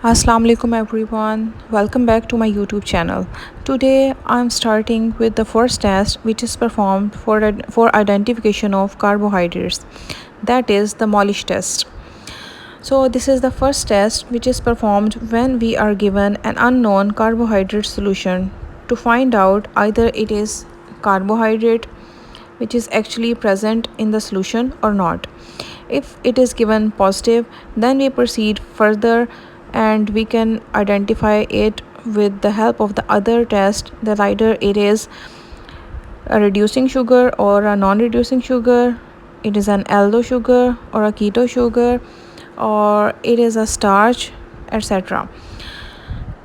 Assalamu alaikum everyone. Welcome back to my YouTube channel. Today I'm starting with the first test which is performed for identification of carbohydrates. That is the Molisch test. So this is the first test which is performed when we are given an unknown carbohydrate solution to find out either it is carbohydrate which is actually present in the solution or not. If it is given positive, then we proceed further and we can identify it with the help of the other test that either it is a reducing sugar or a non-reducing sugar, it is an aldo sugar or a keto sugar, or it is a starch, etc.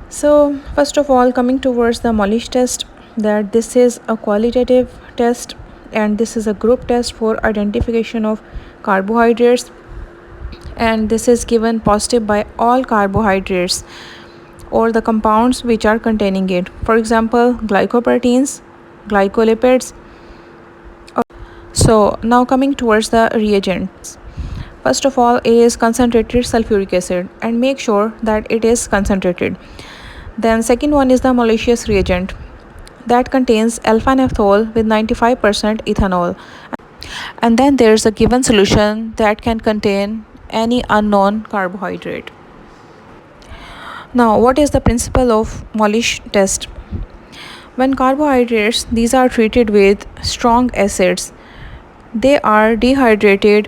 So first of all, coming towards the Molisch test, that this is a qualitative test and this is a group test for identification of carbohydrates, and this is given positive by all carbohydrates or the compounds which are containing it. For example, glycoproteins, glycolipids. So now coming towards the reagents. First of all, it is concentrated sulfuric acid, and make sure that it is concentrated. Then second one is the malicious reagent that contains alpha-naphthol with 95% ethanol. And then there's a given solution that can contain any unknown carbohydrate. Now, what is the principle of Molisch test? When carbohydrates, these are treated with strong acids, they are dehydrated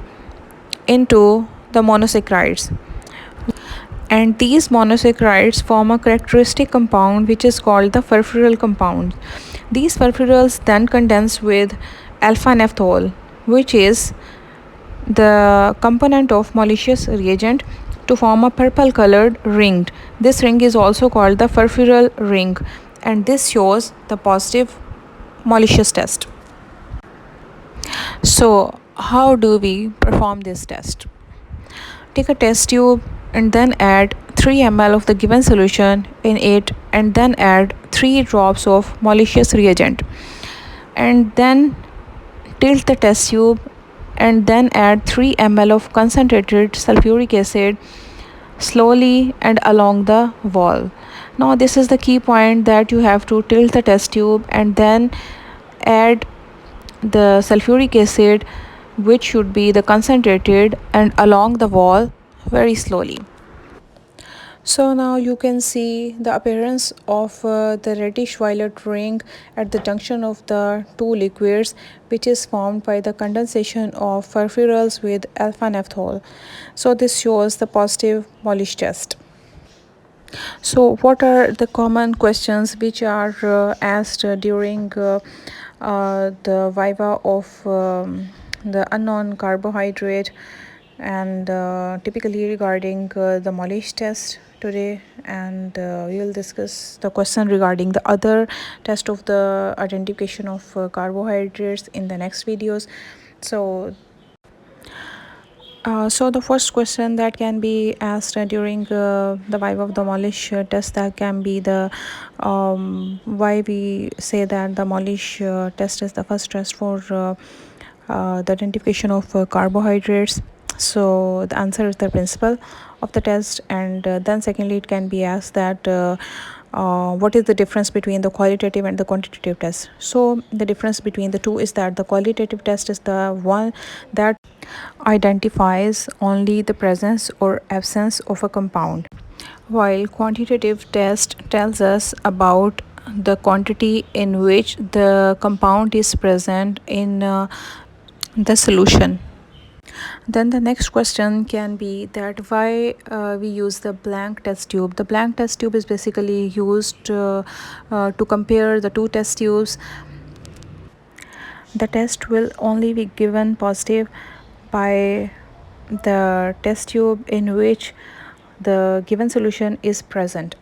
into the monosaccharides, and these monosaccharides form a characteristic compound which is called the furfural compound. These furfurals then condense with alpha-naphthol, which is the component of malicious reagent, to form a purple colored ring. This ring is also called the furfural ring, and this shows the positive malicious test. So how do we perform this test? Take a test tube and then add 3 ml of the given solution in it, and then add 3 drops of malicious reagent, and then tilt the test tube and then add 3 ml of concentrated sulfuric acid slowly and along the wall. Now this is the key point, that you have to tilt the test tube and then add the sulfuric acid, which should be the concentrated, and along the wall very slowly. So now you can see the appearance of the reddish violet ring at the junction of the two liquids, which is formed by the condensation of furfurals with alpha-naphthol. So this shows the positive Molisch test. So what are the common questions which are asked during the viva of the unknown carbohydrate, and typically regarding the Molisch test today, and we will discuss the question regarding the other test of the identification of carbohydrates in the next videos. So the first question that can be asked during the vibe of the Molisch test, that can be the why we say that the Molisch test is the first test for the identification of carbohydrates. So the answer is the principle of the test, and then secondly it can be asked that what is the difference between the qualitative and the quantitative test. So the difference between the two is that the qualitative test is the one that identifies only the presence or absence of a compound, while quantitative test tells us about the quantity in which the compound is present in the solution. Then the next question can be that why we use the blank test tube. The blank test tube is basically used to compare the two test tubes. The test will only be given positive by the test tube in which the given solution is present.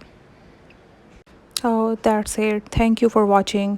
So that's it. Thank you for watching.